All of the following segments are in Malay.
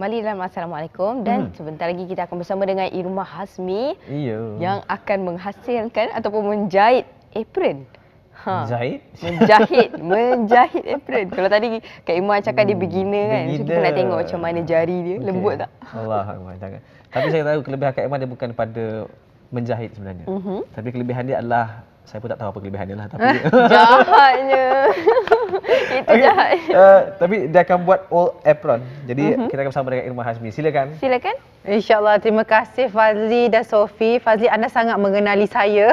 kembali dalam Assalamualaikum dan sebentar lagi kita akan bersama dengan Irma Hazmi yang akan menghasilkan ataupun menjahit apron. Menjahit apron. Kalau tadi Kak Irma cakap dia beginner kan. So kita nak tengok macam mana jari dia, lembut tak? Allahuakbar, jangan. Tapi saya tahu kelebihan Kak Irma dia bukan pada menjahit sebenarnya. Tapi kelebihan dia adalah, saya pun tak tahu apa kelebihan dia lah, tapi jahatnya. Itu jahatnya. Tapi dia akan buat all apron. Jadi kita akan bersama dengan Irma Hazmi. Silakan. InsyaAllah. Terima kasih Fazli dan Sophie. Fazli, anda sangat mengenali saya.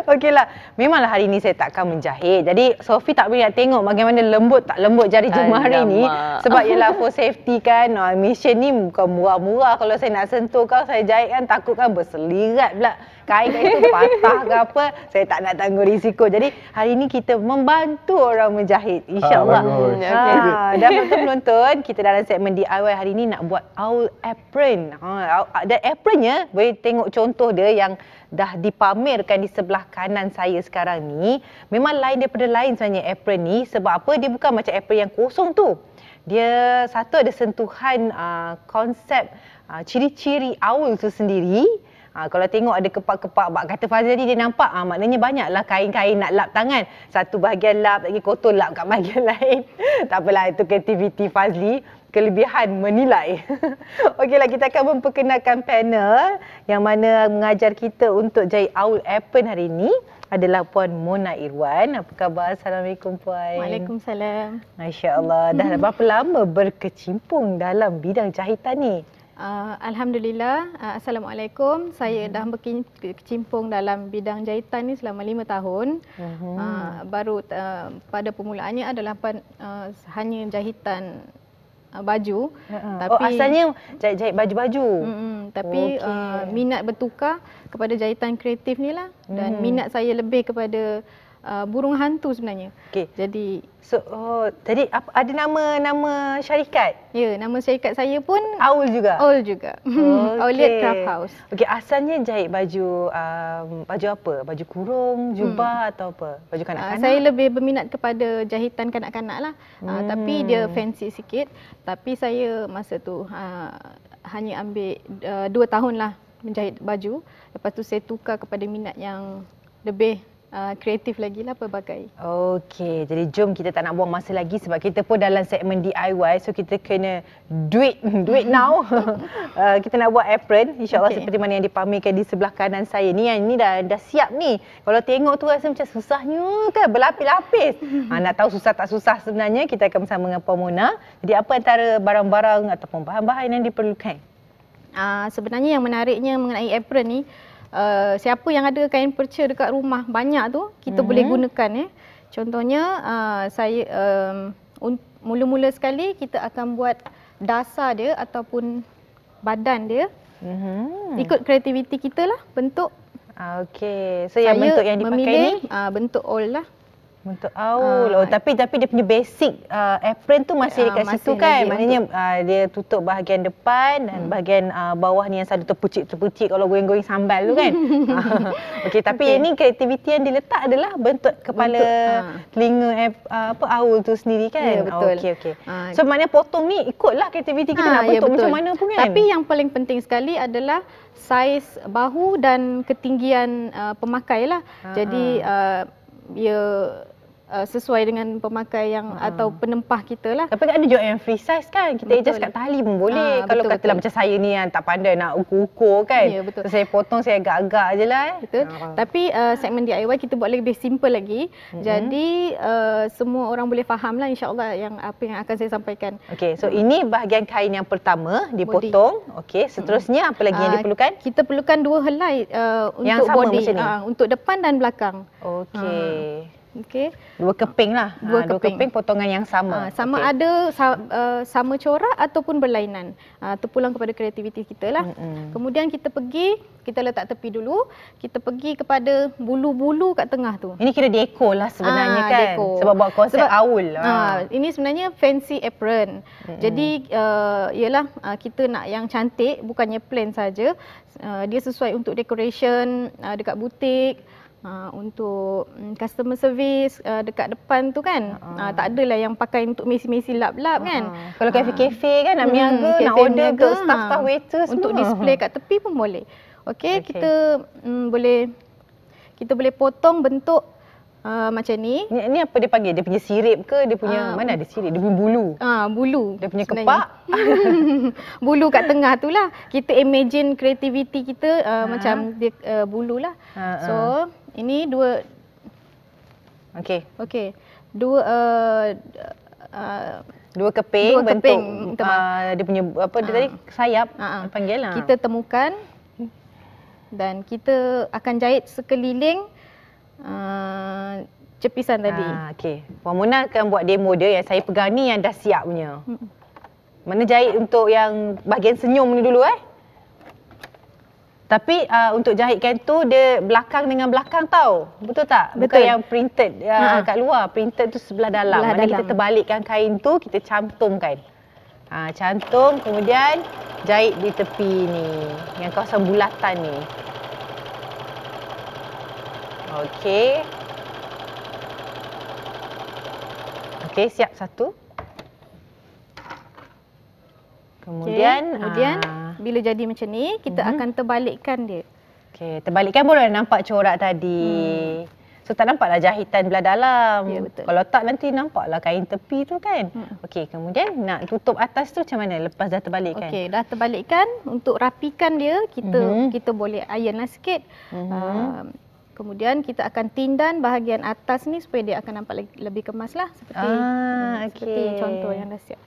Okeylah, memanglah hari ini saya takkan menjahit. Jadi Sophie tak boleh nak tengok bagaimana lembut tak lembut jari jemari ni. Sebab ialah for safety kan. Mission ni bukan murah-murah. Kalau saya nak sentuh kau, saya jahit kan, takut kan berselirat pula. Kain-kain tu patah ke apa, saya tak nak tanggung risiko. Jadi hari ini kita membantu orang menjahit, insyaAllah. Dan penonton, kita dalam segmen DIY hari ini nak buat owl apron. Dan apronnya, boleh tengok contoh dia yang dah dipamerkan di sebelah kanan saya sekarang ni. Memang lain daripada lain sebenarnya apron ni. Sebab apa? Dia bukan macam apron yang kosong tu. Dia satu ada sentuhan konsep ciri-ciri owl tu sendiri. Kalau tengok ada kepak-kepak, kata Fazli dia nampak, maknanya banyaklah kain-kain nak lap tangan. Satu bahagian lap, lagi kotor lap kat bahagian lain. Tak apalah, itu kreativiti Fazli. Kelebihan menilai. Okeylah, kita akan memperkenalkan panel yang mana mengajar kita untuk jahit owl apron hari ini adalah Puan Mona Irwan. Apa khabar? Assalamualaikum Puan. Waalaikumsalam. Masya-Allah. Dah berapa lama berkecimpung dalam bidang jahitan ni? Alhamdulillah. Assalamualaikum. Saya dah berkecimpung dalam bidang jahitan ni selama 5 tahun. Baru pada permulaannya adalah hanya jahitan baju. Tapi asalnya jahit baju-baju. Tapi minat bertukar kepada jahitan kreatif ni lah. Dan minat saya lebih kepada burung hantu sebenarnya. Jadi jadi ada nama syarikat? Ya, nama syarikat saya pun Owl juga. Owl juga. Owlet Craft House. Okey, asalnya jahit baju baju apa? Baju kurung, jubah atau apa? Baju kanak-kanak? Saya lebih berminat kepada jahitan kanak-kanak lah. Tapi dia fancy sikit. Tapi saya masa tu hanya ambil 2 tahun lah menjahit baju. Lepas tu saya tukar kepada minat yang lebih kreatif lagi lah pelbagai. Okey, jadi jom kita tak nak buang masa lagi sebab kita pun dalam segmen DIY, so kita kena do it now. Kita nak buat apron, insyaAllah seperti mana yang dipamerkan di sebelah kanan saya ni. Yang ni dah siap ni. Kalau tengok tu rasa macam susahnya kan, berlapis-lapis. Nak tahu susah tak susah sebenarnya, kita akan bersama dengan Puan Mona. Jadi apa antara barang-barang ataupun bahan-bahan yang diperlukan? Sebenarnya yang menariknya mengenai apron ni, siapa yang ada kain perca dekat rumah banyak tu, kita boleh gunakan. Contohnya saya mula-mula sekali kita akan buat dasar dia ataupun badan dia. Ikut kreativiti kita lah bentuk. Okey, so yang bentuk yang dipakai ni bentuk owl lah. Bentuk owl. Tapi dia punya basic apron tu masih dekat situ kan? Maknanya dia tutup bahagian depan dan bahagian bawah ni yang selalu terpucik kalau goreng-goreng sambal tu kan. Okey, tapi ini kreativiti yang diletak adalah bentuk kepala telinga owl tu sendiri kan? Ya, betul. Okey. So maknanya potong ni ikutlah kreativiti kita nak bentuk macam mana pun kan? Tapi yang paling penting sekali adalah saiz bahu dan ketinggian pemakai lah. Jadi ia sesuai dengan pemakai yang atau penempah kita lah. Tapi ada juga yang free size kan, kita adjust kat tali pun boleh. Kalau katalah macam saya ni yang tak pandai nak ukur-ukur kan, so saya potong, saya agak-agak je lah. Betul. Tapi segmen DIY kita buat lebih simple lagi. Jadi semua orang boleh faham lah insyaAllah apa yang akan saya sampaikan. Okey, so ini bahagian kain yang pertama dipotong. Okey, seterusnya apa lagi yang diperlukan? Kita perlukan 2 helai untuk body, untuk depan dan belakang. Okey. Okey. 2 keping lah. 2 keping potongan yang sama. Sama ada sama corak ataupun berlainan. Terpulang kepada kreativiti kita lah. Kemudian kita letak tepi dulu. Kita pergi kepada bulu-bulu kat tengah tu. Ini kira dekor lah sebenarnya kan. Dekor. Sebab buat konsep owl. Ini sebenarnya fancy apron. Jadi ialah kita nak yang cantik, bukannya plain saja. Dia sesuai untuk decoration dekat butik. Untuk customer service dekat depan tu kan, tak adalah yang pakai untuk mesi-mesi lap-lap kan. Kalau kafe-kafe kan nak niaga, nak order untuk staff-staff waiter semua. Untuk display kat tepi pun boleh. Okey, kita boleh potong bentuk macam ni. Ni apa dia panggil? Dia punya sirip ke? Dia punya mana ada sirip? Dia punya bulu. Bulu. Dia punya sebenarnya. kepak. Bulu kat tengah tu lah. Kita imagine creativity kita macam dia bulu lah. So, ini dua. Okey. Dua keping bentuk dia punya apa dia tadi sayap panggil lah. Kita temukan dan kita akan jahit sekeliling cepisan tadi. Okey. Puan Mona akan buat demo dia yang saya pegang ni yang dah siap punya. Mana jahit untuk yang bahagian senyum ni dulu Tapi untuk jahitkan tu dia belakang dengan belakang tau. Betul tak? Bukan yang printed kat luar. Printed tu sebelah dalam. Mana kita terbalikkan kain tu, kita cantumkan. Cantum kemudian jahit di tepi ni. Yang kawasan bulatan ni. Okey. Okey, siap satu. Kemudian bila jadi macam ni, kita akan terbalikkan dia. Okey, terbalikkan boleh nampak corak tadi. So tak nampaklah jahitan belah dalam. Ya, betul. Kalau tak nanti nampaklah kain tepi tu kan. Okey, kemudian nak tutup atas tu macam mana lepas dah terbalikkan? Okey, dah terbalikkan. Untuk rapikan dia, kita boleh iron lah sikit. Kemudian kita akan tindan bahagian atas ni supaya dia akan nampak lebih kemas lah. Seperti contoh yang dah siap.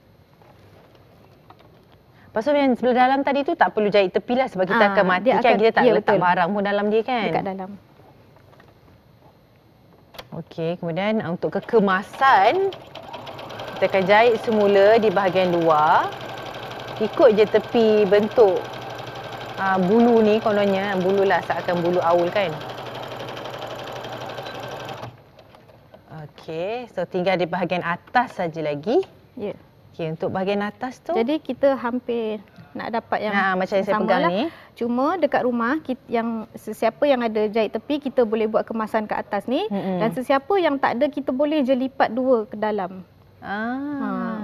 Lepas tu yang sebelah dalam tadi tu tak perlu jahit tepi lah sebab kita akan mati kan. Kita tak letak barang pun dalam dia kan. Dekat dalam. Okey, kemudian untuk kekemasan kita akan jahit semula di bahagian luar. Ikut je tepi bentuk bulu ni kononnya. Bulu lah, seakan bulu aul kan. Okey, so tinggal di bahagian atas saja lagi. Ya. Okey, untuk bahagian atas tu. Jadi kita hampir nak dapat yang macam yang saya pegang ni. Cuma dekat rumah sesiapa yang ada jahit tepi kita boleh buat kemasan kat atas ni dan sesiapa yang tak ada kita boleh je lipat dua ke dalam.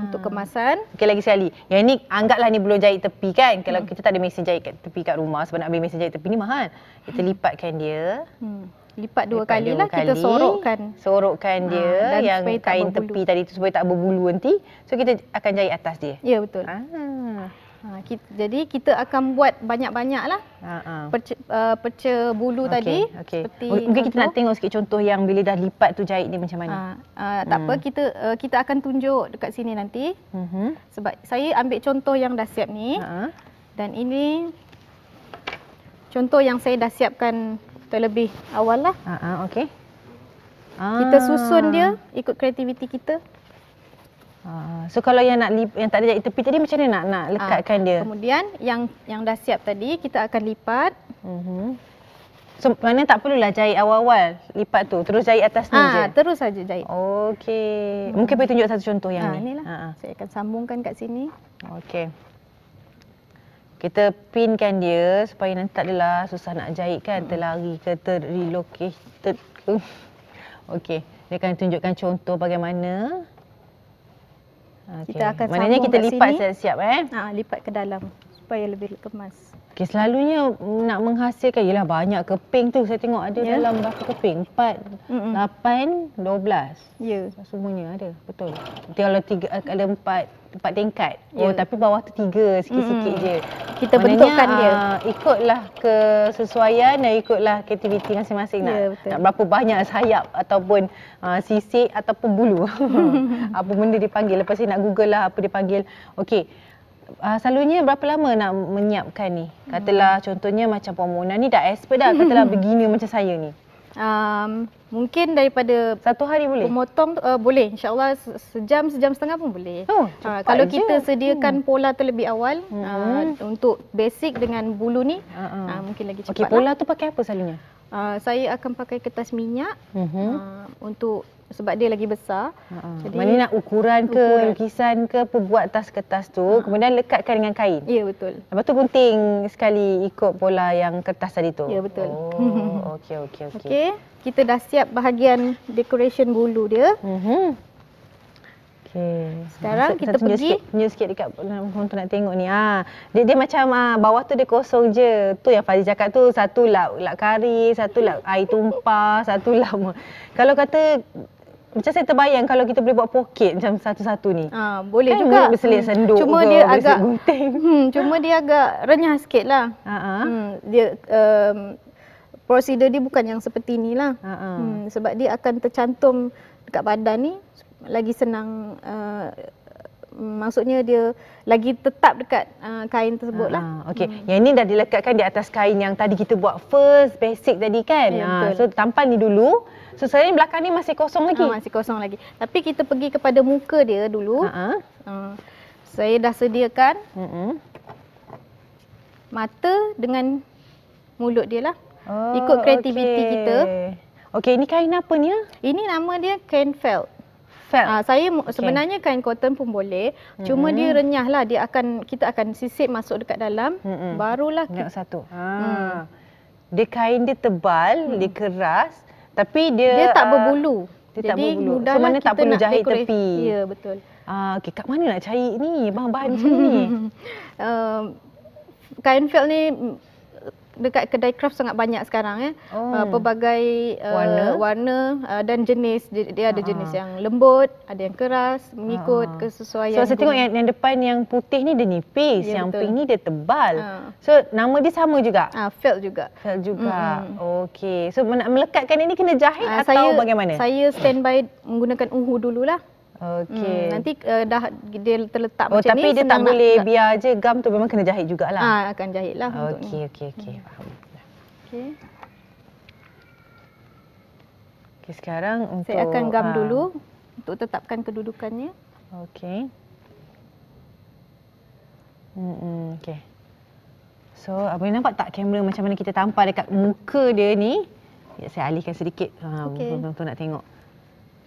Untuk kemasan. Okey, lagi sekali. Yang ni anggaplah ni belum jahit tepi kan. Kalau kita tak ada mesin jahit kat tepi kat rumah sebab nak ambil mesin jahit tepi ni mahal. Kita lipatkan dia. Lipat dua kali lah, kita sorokkan dia yang kain tepi tadi tu supaya tak berbulu nanti. So kita akan jahit atas dia. Ya, betul. Jadi kita akan buat banyak-banyak lah perca bulu tadi. Mungkin kita nak tengok sikit contoh yang bila dah lipat tu jahit ni macam mana. Tak apa, kita akan tunjuk dekat sini nanti. Sebab saya ambil contoh yang dah siap ni. Dan ini contoh yang saya dah siapkan terlebih awal lah. Okey. Kita susun dia ikut kreativiti kita. So kalau yang tak ada jahit tepi tadi macam mana nak lekatkan dia? Kemudian yang dah siap tadi kita akan lipat. So mana tak perlulah jahit awal-awal lipat tu, terus jahit atas ni je. Terus saja jahit. Okey. Mungkin boleh tunjuk satu contoh yang ni. Inilah. Saya akan sambungkan kat sini. Okey. Kita pinkan dia supaya nanti tak adalah susah nak jahit kan, terlari ke terrelocated ke. Okey, dia akan tunjukkan contoh bagaimana. Kita akan maknanya sambung kita lipat siap-siap lipat ke dalam supaya lebih kemas. Okey, selalunya nak menghasilkan ialah banyak keping tu. Saya tengok ada dalam berapa keping? 4, 8, 12. Ya. Semuanya ada, betul. Kalau ada 4 tingkat. Tapi bawah tu 3 sikit-sikit je. Kita bentukkan dia. Ikutlah kesesuaian dan ikutlah kreativiti masing-masing nak berapa banyak sayap ataupun sisik ataupun bulu. Apa benda dipanggil. Lepas ni nak google lah apa dipanggil. Okey. Selalunya berapa lama nak menyiapkan ni? Katalah contohnya macam Puan Mona ni dah expert dah. Katalah beginner macam saya ni. Mungkin daripada 1 hari boleh? Pemotong boleh. InsyaAllah sejam setengah pun boleh. Kalau kita sediakan pola terlebih awal untuk basic dengan bulu ni, mungkin lagi cepat. Okey, pola tu pakai apa selalunya? Saya akan pakai kertas minyak untuk sebab dia lagi besar. Jadi mana nak ukuran ke, lukisan ke, buat atas kertas tu, kemudian lekatkan dengan kain. Ya, betul. Lepas tu gunting sekali ikut pola yang kertas tadi tu. Ya, betul. Okey. Okey. Kita dah siap bahagian decoration bulu dia. Okey. Sekarang kita pergi tunjuk sikit dekat penonton nak tengok ni. Dia macam bawah tu dia kosong je. Tu yang Fazli cakap tu, satu lap kari, satu lap air tumpah, satu lap. Kalau kata macam saya terbayang kalau kita boleh buat poket macam satu-satu ni. Boleh kan juga. Berselit senduk cuma ke, dia agak gunting. cuma dia agak renyah sikitlah. Dia prosedur dia bukan yang seperti inilah. Sebab dia akan tercantum dekat badan ni lagi senang, maksudnya dia lagi tetap dekat kain tersebut lah. Okey, yang ni dah dilekatkan di atas kain yang tadi kita buat first basic tadi kan. So tampan ni dulu. So saya ni belakang ni masih kosong lagi. Masih kosong lagi. Tapi kita pergi kepada muka dia dulu. Saya dah sediakan mata dengan mulut dia lah. Ikut kreativiti kita. Okey, ini kain apa ni? Ini nama dia kain felt. Saya sebenarnya kain cotton pun boleh. Cuma dia renyah lah. Kita akan sisip masuk dekat dalam. Barulah kita satu. Dia kain dia tebal, dia keras. Tapi dia tak berbulu. Dia jadi tak berbulu. mudahlah mana kita tak perlu nak jahit dekorasi. tepi. Ya, betul. Okey, kat mana nak cari ni bahan-bahan macam ni? Kain felt ni dekat kedai craft sangat banyak sekarang pelbagai warna dan jenis. Dia ada jenis yang lembut, ada yang keras, mengikut kesesuaian. So saya tengok yang depan yang putih ni dia nipis, yang pink ni dia tebal. So nama dia sama juga? Felt juga. Felt juga. Okey. So nak melekatkan ini kena jahit atau bagaimana? Saya standby menggunakan uhu dululah. Okey. Nanti dah dia terletak macam ni. Tapi dia tak boleh biar je gam tu, memang kena jahit jugalah. Akan jahitlah untuk ni. Okey. Faham. Okey, sekarang untuk saya akan gam dulu untuk tetapkan kedudukannya. Okey. Okey. So, boleh nampak tak kamera macam mana kita tampal dekat muka dia ni? Ya, saya alihkan sedikit. Betul-betul nak tengok.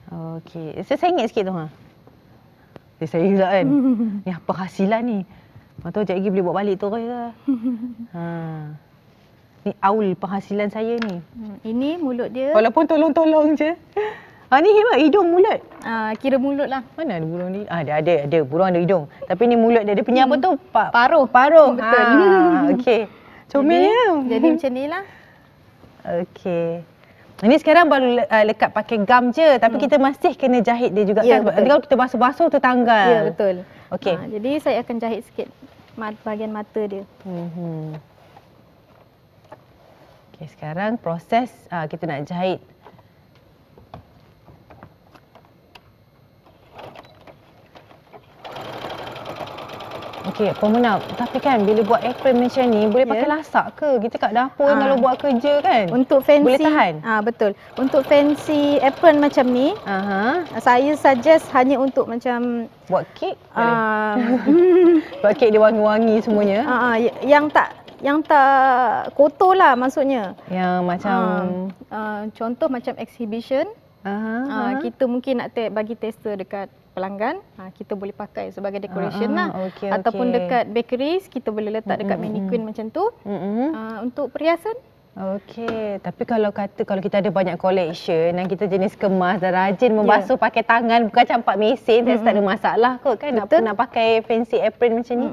Okey. Saya sengit sikit tu. Saya juga kan. Ni apa hasilan ni? Tahu sekejap lagi boleh buat balik tu ke? Ni aul penghasilan saya ni. Ini mulut dia. Walaupun tolong-tolong je. Ni hebat hidung mulut. Kira mulut lah. Mana ada burung ni? Ada. Burung ada hidung. Tapi ni mulut dia. Dia punya apa tu? Paruh. Betul. Okey. Comelnya. Jadi macam ni lah. Okey. Ini sekarang baru lekat pakai gam je, tapi kita masih kena jahit dia juga kan? Nanti kalau kita basuh-basuh tertanggal. Ya, betul. Okey. Jadi saya akan jahit sikit bahagian mata dia. Okey, sekarang proses kita nak jahit. Okey, Pemenang. Tapi kan bila buat apron macam ni, boleh pakai lasak ke? Kita kat dapur kalau buat kerja kan? Untuk fancy. Boleh tahan? Betul. Untuk fancy apron macam ni, saya suggest hanya untuk macam buat kek buat kek dia wangi-wangi semuanya. Yang tak kotor lah maksudnya. Yang macam contoh macam exhibition. Kita mungkin nak bagi tester dekat pelanggan, kita boleh pakai sebagai decoration lah. Ataupun dekat bakeries, kita boleh letak dekat mannequin macam tu. Untuk perhiasan. Okey, tapi kalau kita ada banyak collection dan kita jenis kemas dan rajin membasuh pakai tangan, bukan campak mesin, saya tak ada masalah kot kan nak pakai fancy apron macam ni.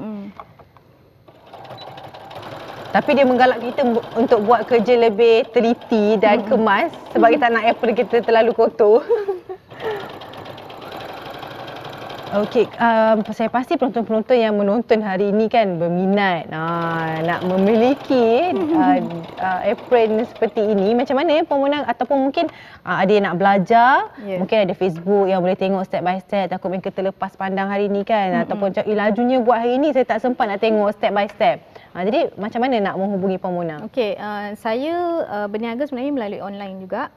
Tapi dia menggalak kita untuk buat kerja lebih teliti dan kemas sebab kita nak apron kita terlalu kotor. Okey, saya pasti penonton-penonton yang menonton hari ini kan berminat nak memiliki apron seperti ini. Macam mana Pemenang ataupun mungkin ada yang nak belajar, mungkin ada Facebook yang boleh tengok step by step, takut mereka terlepas pandang hari ini kan, ataupun macam lajunya buat hari ini saya tak sempat nak tengok step by step. Jadi macam mana nak menghubungi Pemenang? Okey, saya berniaga sebenarnya melalui online juga.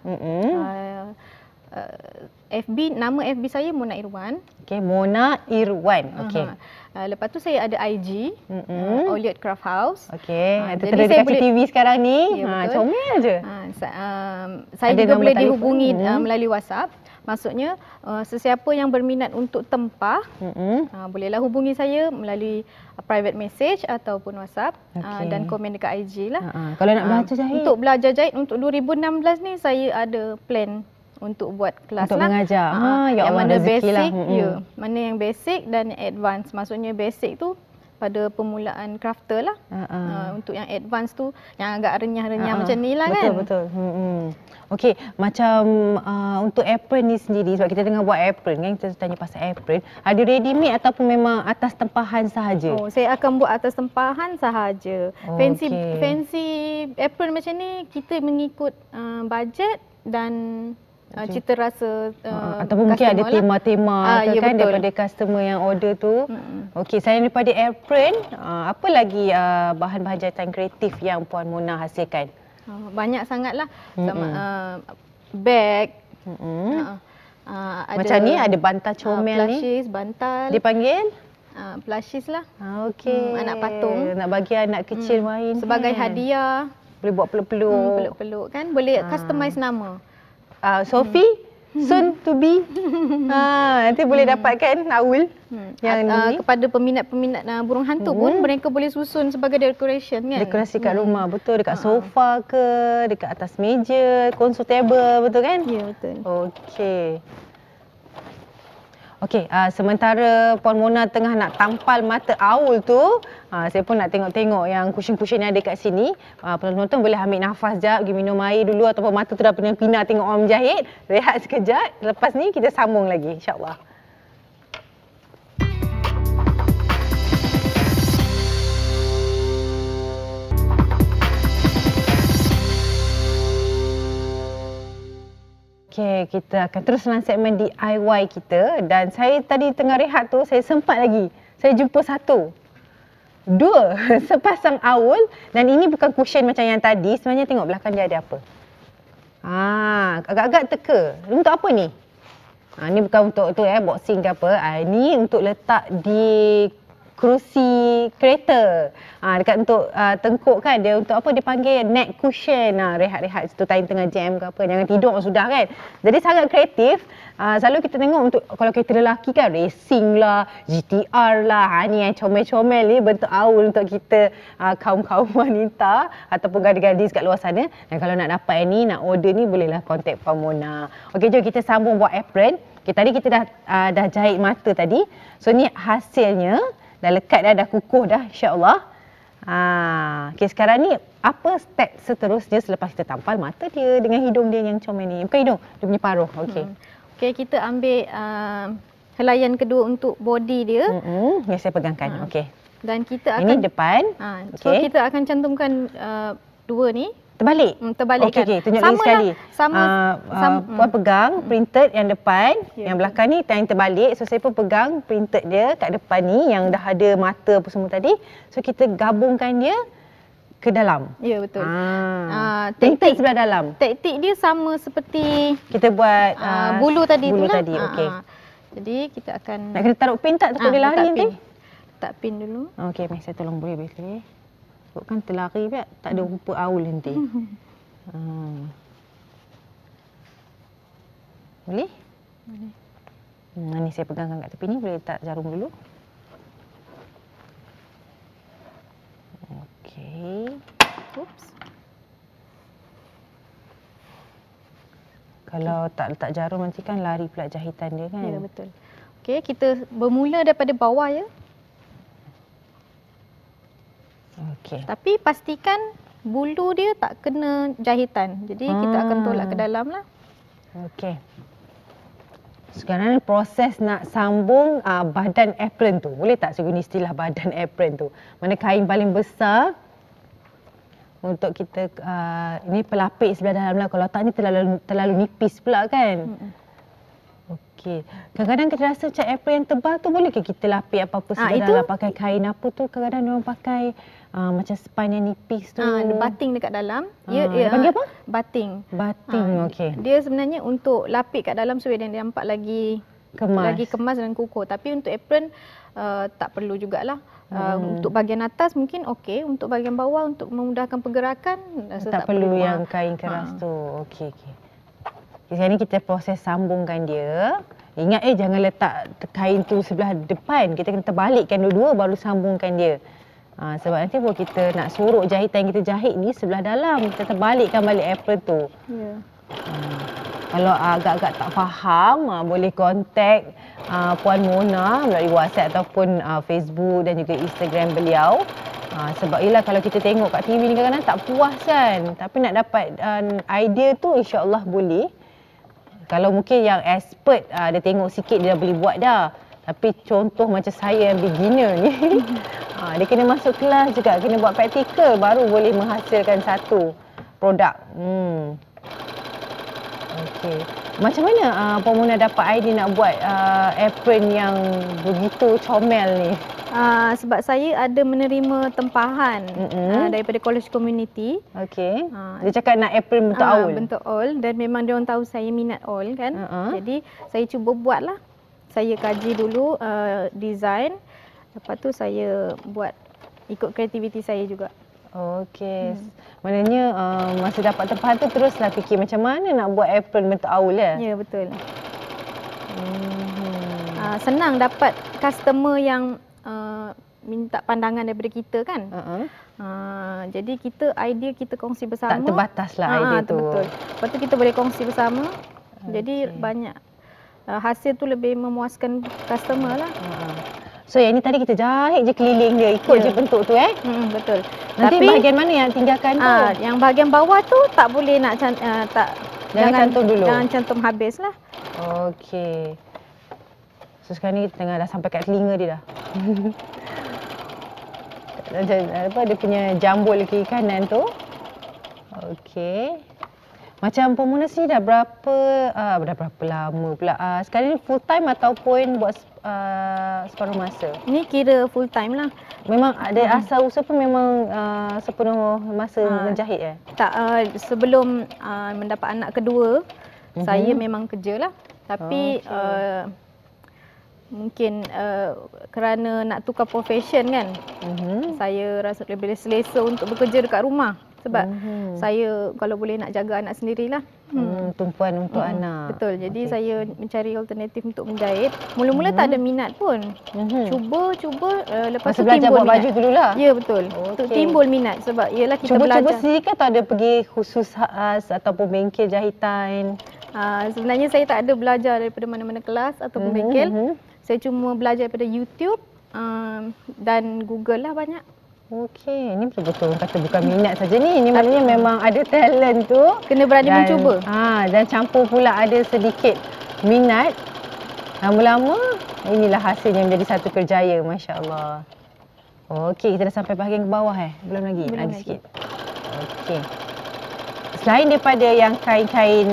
FB, nama FB saya Mona Irwan. Okey, Mona Irwan. Okey. Lepas tu saya ada IG, Oliot Craft House. Okey, jadi saya boleh TV sekarang ni. Ya, comel je. Saya juga boleh dihubungi melalui WhatsApp. Maksudnya sesiapa yang berminat untuk tempah, bolehlah hubungi saya melalui private message ataupun WhatsApp dan komen dekat IG lah. Kalau nak belajar jahit? Untuk belajar jahit untuk 2016 ni saya ada plan untuk buat kelas untuk lah. mengajar. Ya yang Allah, mana rezeki basic, lah. mana yang basic dan yang advance. Maksudnya basic tu pada permulaan crafter lah. Untuk yang advance tu yang agak renyah-renyah macam ni lah kan. Betul. Okey, macam untuk apron ni sendiri, sebab kita tengah buat apron kan, kita tanya pasal apron, ada ready made ataupun memang atas tempahan sahaja? Saya akan buat atas tempahan sahaja. Fancy apron macam ni kita mengikut budget dan cita rasa ataupun mungkin ada tema-tema kan betul. Daripada customer yang order tu. Okey, selain daripada apron, apa lagi bahan-bahan jahitan kreatif yang Puan Mona hasilkan? Banyak sangatlah. Sama bag. Macam ni ada bantal comel ni. Plushies, bantal. Dipanggil? Plushies lah. Okey. Anak patung. Nak bagi anak kecil main. Sebagai hadiah. Boleh buat peluk-peluk. Peluk-peluk kan. Boleh customize nama. Sophie, soon to be. Nanti boleh dapatkan Aul yang ni. Kepada peminat-peminat burung hantu pun mereka boleh susun sebagai decoration kan. Dekorasi kat rumah, betul. Dekat sofa ke, dekat atas meja, console table, betul kan? Ya, betul. Okey, sementara Puan Mona tengah nak tampal mata Aul tu, saya pun nak tengok-tengok yang cushion-cushion yang ada kat sini. Penonton boleh ambil nafas sekejap, pergi minum air dulu ataupun mata tu dah pina-pina tengok orang menjahit. Rehat sekejap, lepas ni kita sambung lagi insya-Allah. Okey, kita akan terus dalam segmen DIY kita dan saya tadi tengah rehat tu saya sempat lagi. Saya jumpa dua sepasang aul dan ini bukan cushion macam yang tadi. Sebenarnya tengok belakang dia ada apa. Agak-agak teka. Untuk apa ni? Ni bukan untuk boxing ke apa. Ini untuk letak di kerusi kereta. Dekat untuk tengkuk kan, dia untuk apa dia panggil neck cushion. Rehat-rehat situ tengah jam ke apa, jangan tidur sudah kan. Jadi sangat kreatif. Selalu kita tengok untuk kalau kereta lelaki kan racing lah, GTR lah. Ni yang comel-comel ni bentuk aul untuk kita kaum-kaum wanita ataupun gadis-gadis kat luar sana. Dan kalau nak dapat ni, nak order ni bolehlah contact Puan Mona. Okey, jom kita sambung buat apron. Okay, tadi kita dah jahit mata tadi. So ni hasilnya. Dah lekat dah kukuh dah insya-Allah. Okey, sekarang ni apa step seterusnya selepas kita tampal mata dia dengan hidung dia yang comel ni? Bukan hidung, dia punya paruh. Okey. Okey, kita ambil helaian kedua untuk body dia. Yang saya pegangkan. Okey. Dan kita akan ini depan. So kita akan cantumkan dua ni. Terbalik? Terbalikkan. Okey, tunjuk lagi sekali. Puan pegang printed yang depan, yang belakang ni yang terbalik. So saya pun pegang printed dia kat depan ni yang dah ada mata apa semua tadi. So kita gabungkan dia ke dalam. Ya, betul. Printed sebelah dalam. Taktik dia sama seperti kita buat bulu tadi tu lah. Okey. Jadi kita akan nak kena taruh pin tak takut dia lari nanti? Letak pin dulu. Okey, saya tolong boleh sekali. Kan terlari pula, tak ada rupa aul nanti. Boleh? Boleh. Ni saya pegangkan kat tepi ni, boleh letak jarum dulu. Okey. Oops. Kalau tak letak jarum nanti kan lari pula jahitan dia kan? Ya, betul. Okey, kita bermula daripada bawah ya. Okey. Tapi pastikan bulu dia tak kena jahitan. Jadi kita akan tolak ke dalam lah. Okey. Sekarang proses nak sambung badan apron tu. Boleh tak saya guna istilah badan apron tu? Mana kain paling besar untuk kita ini pelapik sebelah dalam lah. Kalau tak ni terlalu nipis pula kan? Okey. Kadang-kadang kita rasa macam apron yang tebal tu boleh ke kita lapik apa-apa sebelah dalam pakai kain apa tu? Kadang-kadang orang pakai macam span yang nipis tu. Bating dekat dalam. Panggil apa? Bating. Bating, okey. Dia sebenarnya untuk lapik kat dalam supaya dia nampak lagi kemas dan kukuh. Tapi untuk apron tak perlu jugalah. Untuk bahagian atas mungkin okey. Untuk bahagian bawah untuk memudahkan pergerakan tak perlu yang kain keras tu. Okey. Sekarang ni kita proses sambungkan dia. Ingat jangan letak kain tu sebelah depan. Kita kena terbalikkan dua-dua baru sambungkan dia. Sebab nanti kalau kita nak sorok jahitan yang kita jahit ni sebelah dalam, kita terbalikkan balik apron tu. Ya. Kalau agak-agak tak faham, boleh kontak Puan Mona melalui WhatsApp ataupun Facebook dan juga Instagram beliau. Sebab yelah kalau kita tengok kat TV ni kadang-kadang tak puas kan. Tapi nak dapat idea tu insya-Allah boleh. Kalau mungkin yang expert dia tengok sikit dia dah boleh buat dah. Tapi contoh macam saya yang beginner ni dia kena masuk kelas juga, kena buat praktikal baru boleh menghasilkan satu produk. Okey. Macam mana Puan Mona dapat idea nak buat apron yang begitu comel ni? Sebab saya ada menerima tempahan daripada college community. Okey. Dia cakap nak apron bentuk aul. Bentuk aul dan memang dia orang tahu saya minat aul kan. Jadi saya cuba buatlah. Saya kaji dulu design. Lepas tu saya buat ikut kreativiti saya juga. Okey. Maknanya masa dapat tempahan tu teruslah fikir macam mana nak buat apron bentuk aul ya? Ya, betul. Senang dapat customer yang minta pandangan daripada kita kan. Jadi idea kita kongsi bersama. Tak terbataslah idea tu. Betul. Lepas tu kita boleh kongsi bersama. Jadi banyak hasil tu lebih memuaskan customer lah. So yang ni tadi kita jahit je keliling dia, ikut je bentuk tu Betul. Nanti tapi bahagian mana yang tinggalkan tu? Yang bahagian bawah tu tak boleh nak jangan cantum dulu. Jangan cantum habis lah. Okey. So sekarang ni tengah dah sampai kat telinga dia dah. Dia punya jambul kiri kanan tu. Okey. Macam Puan Mona sini dah berapa lama pula? Sekarang ni full time ataupun buat separuh masa? Ni kira full time lah. Memang ada asal usul pun memang sepenuh masa menjahit Tak, sebelum mendapat anak kedua, saya memang kerja lah. Tapi mungkin kerana nak tukar profession kan, saya rasa lebih selesa untuk bekerja dekat rumah. Sebab saya kalau boleh nak jaga anak sendirilah. Tumpuan untuk anak. Betul. Jadi saya mencari alternatif untuk menjahit. Mula-mula tak ada minat pun. Cuba lepas tu belajar timbul buat baju dululah. Ya, betul. Timbul minat sebab ialah kita belajar. Cuba sendiri kan tak ada pergi khusus khas ataupun bengkel jahitan? Sebenarnya saya tak ada belajar daripada mana-mana kelas ataupun bengkel. Saya cuma belajar daripada YouTube dan Google lah banyak. Okey, ni betul-betul kata bukan minat saja ni. Ini maknanya memang ada talent tu. Kena berani mencuba. Dan campur pula ada sedikit minat. Lama-lama inilah hasilnya menjadi satu kerjaya, masya-Allah. Okey, kita dah sampai bahagian ke bawah Belum lagi? Lagi sikit. Okey. Selain daripada yang kain-kain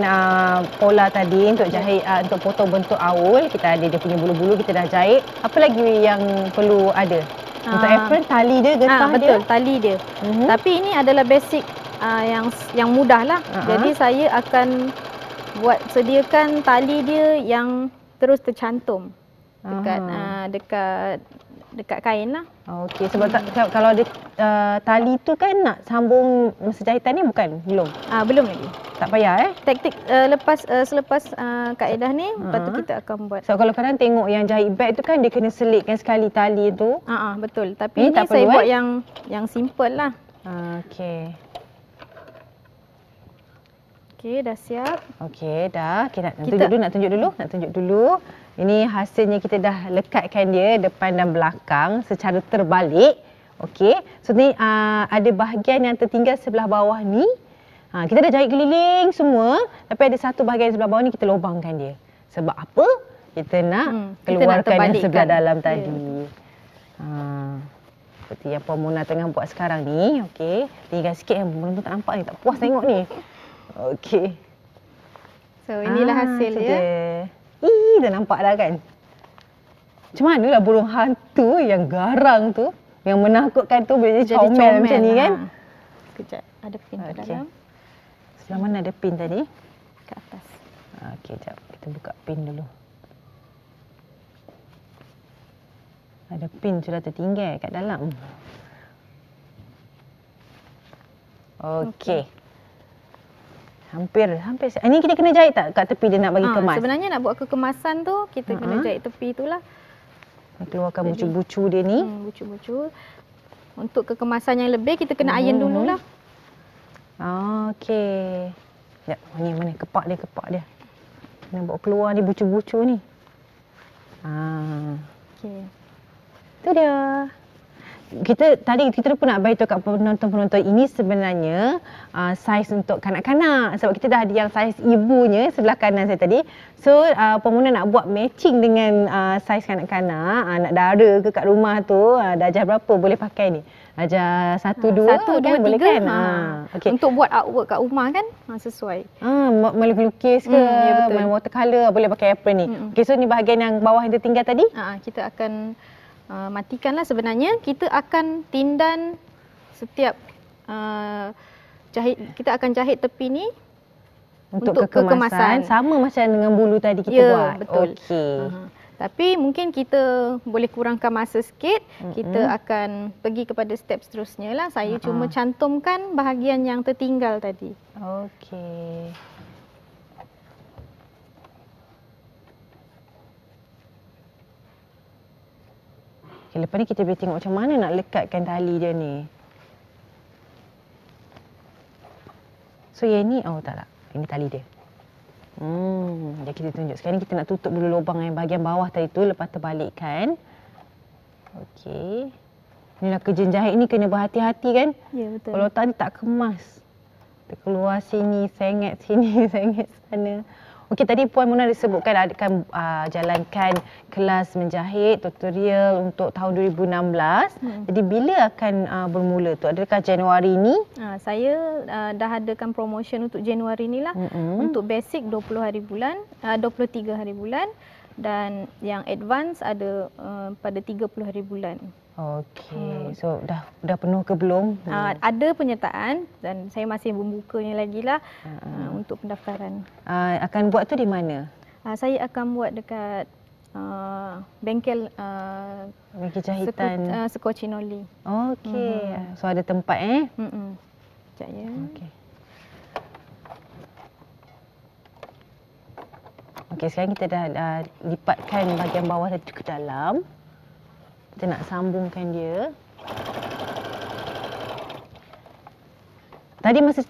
pola tadi untuk jahit untuk potong bentuk aul, kita ada dia punya bulu-bulu kita dah jahit. Apa lagi yang perlu ada? Untuk apron tali dia getah betul, tali dia. Tapi ini adalah basic yang mudah lah. Jadi saya akan sediakan tali dia yang terus tercantum dekat kain lah. Okey, sebab kalau ada tali tu kan nak sambung masa jahitan ni belum? Belum lagi. Tak payah Taktik selepas kaedah ni, lepas tu kita akan buat. So kalau kadang tengok yang jahit beg tu kan dia kena selitkan sekali tali tu. Betul. Tapi ni saya buat yang simple lah. Okey. Okey, dah siap. Okey, dah. Okay, nak tunjuk dulu. Ini hasilnya kita dah lekatkan dia depan dan belakang secara terbalik. Okey. So ni ada bahagian yang tertinggal sebelah bawah ni. Kita dah jahit keliling semua, tapi ada satu bahagian sebelah bawah ni kita lubangkan dia. Sebab apa? Kita nak keluarkan yang sebelah dalam tadi. Seperti yang Puan Mona tengah buat sekarang ni. Okey. Tinggal sikit yang Puan Mona tak nampak ni. Tak puas tengok ni. Okey. So inilah hasil dia. Dah nampak dah kan? Macam manalah burung hantu yang garang tu, yang menakutkan tu boleh jadi comel macam ni kan? Sekejap, ada pin kat dalam. Sebelah mana ada pin tadi? Kat atas. Okey, sekejap. Kita buka pin dulu. Ada pin sudah tertinggal kat dalam. Okey. Hampir. Ini kita kena jahit tak kat tepi dia nak bagi kemas? Sebenarnya nak buat kekemasan tu kita kena jahit tepi itulah. Keluarkan bucu-bucu dia ni. Bucu-bucu. Untuk kekemasan yang lebih kita kena iron dululah. Okey. Sekejap, mana kepak dia. Kena bawa keluar ni bucu-bucu ni. Okey. Itu dia. Kita pun nak beritahu kat penonton-penonton ini sebenarnya saiz untuk kanak-kanak. Sebab kita dah ada yang saiz ibunya sebelah kanan saya tadi. So pengguna nak buat matching dengan saiz kanak-kanak. Nak dara ke kat rumah tu, darjah berapa boleh pakai ni? Darjah 1, 2 kan boleh kan? Okay. Untuk buat artwork kat rumah kan sesuai. Melukis ke, main watercolour boleh pakai apron ni. Okay, so ni bahagian yang bawah yang tertinggal tadi? Kita akan matikanlah. Sebenarnya kita akan tindan setiap jahit, kita akan jahit tepi ni untuk kekemasan. Sama macam dengan bulu tadi kita buat. Betul. Okey. Tapi mungkin kita boleh kurangkan masa sikit. Kita akan pergi kepada step seterusnya lah. Saya cuma cantumkan bahagian yang tertinggal tadi. Okey. Lepas ni kita boleh tengok macam mana nak lekatkan tali dia ni. So yang ni, tak. Ini tali dia. Jadi kita tunjuk. Sekarang ni kita nak tutup dulu lubang yang bahagian bawah tadi tu, lepas terbalikkan. Okey. Inilah kerja jahit ni kena berhati-hati kan? Ya, betul. Kalau tadi tak kemas, terkeluar sini, sengit sini, sengit sana. Okey, tadi Puan Mona disebutkan akan jalankan kelas menjahit tutorial untuk tahun 2016. Jadi bila akan bermula tu? Adakah Januari ni? Saya dah adakan promotion untuk Januari ni lah. Untuk basic 23 hari bulan dan yang advance ada pada 30 hari bulan. Okey. So dah penuh ke belum? Ada penyertaan dan saya masih membukanya lagi lah untuk pendaftaran. Akan buat tu di mana? Saya akan buat dekat bengkel jahitan Sekocinoli. Okey. So ada tempat Sekejap ya. Okey. Okey, sekarang kita dah lipatkan bahagian bawah tadi ke dalam. Kita nak sambungkan dia. Tadi masa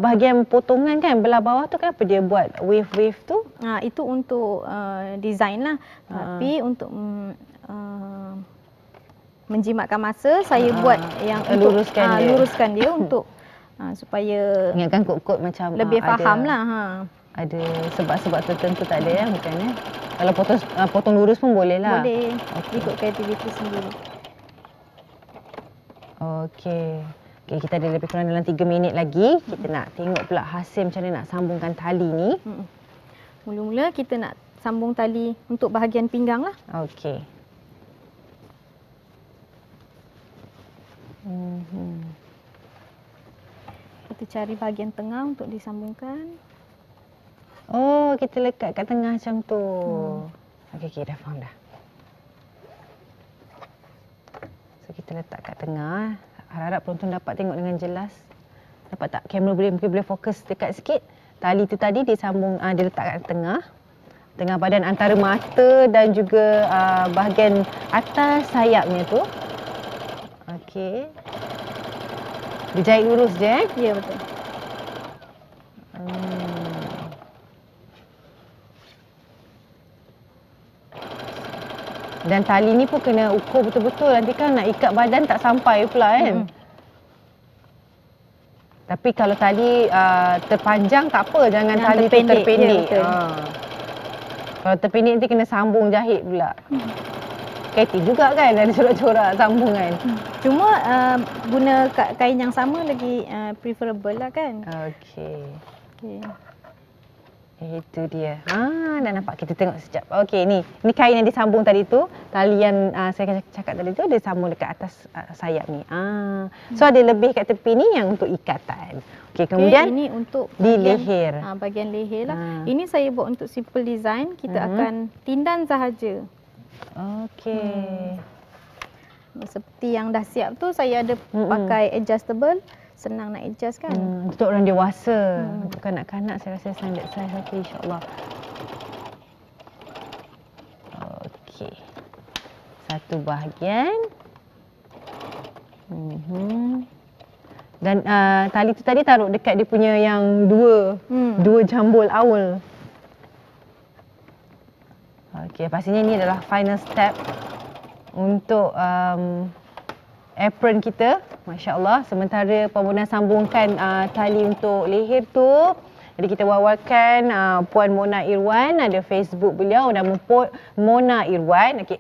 bahagian potongan kan belah bawah tu, kenapa dia buat wave-wave tu? Itu untuk design lah. Tapi untuk menjimatkan masa, saya buat yang luruskan dia untuk supaya ingatkan kod-kod macam lebih faham lah. Ada sebab-sebab tertentu tak ada ya, bukannya? Kalau potong lurus pun boleh lah. Boleh. Ikut kreativiti sendiri. Okey. Kita ada lebih kurang dalam 3 minit lagi. Kita nak tengok pula hasil macam mana nak sambungkan tali ni. Mula-mula kita nak sambung tali untuk bahagian pinggang lah. Okey. Kita cari bahagian tengah untuk disambungkan. Oh, kita lekat kat tengah macam tu. Okey, dah faham dah. So, kita letak kat tengah. Harap penonton dapat tengok dengan jelas. Dapat tak? Kamera mungkin boleh fokus dekat sikit. Tali tu tadi disambung, dia letak kat tengah. Tengah badan antara mata dan juga bahagian atas sayapnya tu. Okey. Dijahit lurus je Ya, betul. Dan tali ni pun kena ukur betul-betul. Nanti kan nak ikat badan tak sampai pula kan. Tapi kalau tali terpanjang tak apa. Jangan tali tu terpendek. Kalau terpendek nanti kena sambung jahit pula. Kreatif juga kan, ada corak-corak sambung kan. Cuma guna kain yang sama lagi preferable lah kan. Okey. Okay. Itu dia. Dah nampak, kita tengok sekejap. Okey, ni kain yang disambung tadi tu. Tali yang saya cakap tadi tu, dia sambung dekat atas sayap ni. So ada lebih kat tepi ni yang untuk ikatan. Okey, kemudian ini untuk di leher. Bahagian leher lah. Ini saya buat untuk simple design. Kita akan tindan sahaja. Okey. Seperti yang dah siap tu, saya ada pakai adjustable. senang nak adjust kan. Untuk orang dewasa, untuk kanak-kanak saya rasa standard size okey insya-Allah. Okey. Satu bahagian. Dan tali tu tadi taruh dekat dia punya yang dua jambul aul. Okey, pastinya ini adalah final step untuk apron kita. Masya-Allah. Sementara Puan Mona sambungkan tali untuk leher tu. Jadi kita wawarkan Puan Mona Irwan, ada Facebook beliau nama Mona Irwan, okey,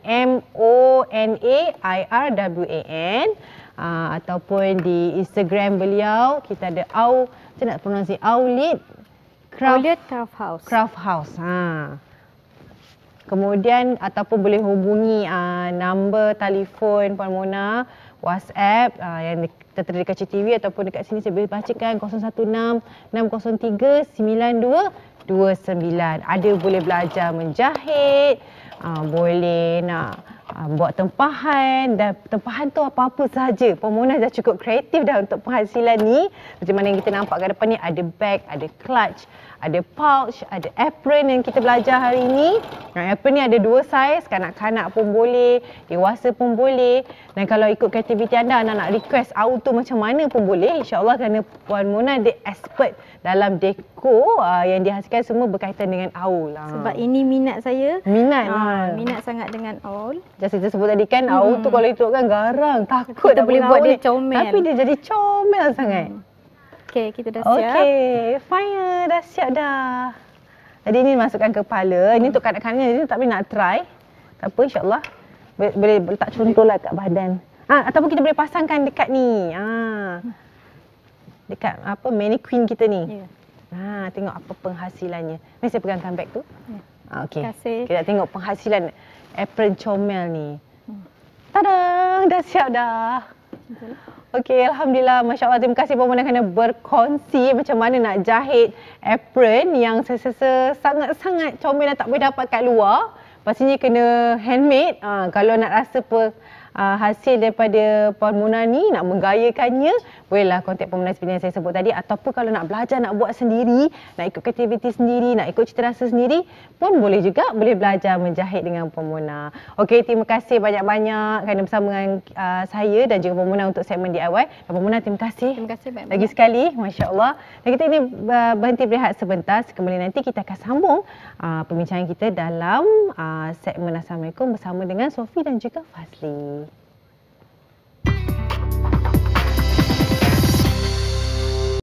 MONAIRWAN. Ataupun di Instagram beliau kita ada saya nak pronounce Aulit Craft House. Kemudian ataupun boleh hubungi nombor telefon Puan Mona, WhatsApp yang tertera dekat CCTV ataupun dekat sini saya boleh bacakan 016 603 9229. Ada boleh belajar menjahit, boleh nak buat tempahan, dan tempahan tu apa-apa sahaja. Puan Mona dah cukup kreatif dah untuk penghasilan ni. Macam mana yang kita nampak kat depan ni, ada bag, ada clutch, ada pouch, ada apron yang kita belajar hari ni. Apron ni ada 2 saiz, kanak-kanak pun boleh, dewasa pun boleh. Dan kalau ikut kreativiti anda nak request auto macam mana pun boleh, insya-Allah, kerana Puan Mona dia expert dalam dekor yang dihasilkan semua berkaitan dengan aul. Sebab ini minat saya. Minat sangat dengan aul. Macam saya sebut tadi kan, aul tu kalau ikut kan garang, takut kita boleh buat dia comel. Tapi dia jadi comel sangat. Okey, kita dah siap. Okey, fine, dah siap dah. Jadi ni masukkan kepala. Ini untuk kanak-kanak ni tak boleh nak try. Tak apa, insya-Allah. Boleh letak contoh lah kat badan. Ataupun kita boleh pasangkan dekat ni. Dekat mannequin kita ni. Tengok apa penghasilannya. Mari saya pegangkan beg tu. Okey. Terima kasih. Kita tengok penghasilan apron comel ni. Tada, dah siap dah. Okey, Alhamdulillah. Masya Allah, terima kasih Puan Mona kerana berkongsi macam mana nak jahit apron yang saya rasa sangat-sangat comel dan tak boleh dapat kat luar. Pastinya kena handmade. Kalau nak rasa hasil daripada Puan Mona ni, nak menggayakannya, bolehlah kontak Puan Mona seperti yang saya sebut tadi. Ataupun kalau nak belajar, nak buat sendiri, nak ikut aktiviti sendiri, nak ikut cita rasa sendiri pun boleh juga, boleh belajar menjahit dengan Puan Mona. Okey, terima kasih banyak-banyak kerana bersama dengan saya dan juga Puan Mona untuk segmen DIY. Dan Puan Mona, terima kasih. Terima kasih banyak-banyak. Lagi sekali, Masya Allah. Dan kita ini berhenti berehat sebentar. Kembali nanti kita akan sambung perbincangan kita dalam segmen Assalamualaikum bersama dengan Sophie dan juga Fazli.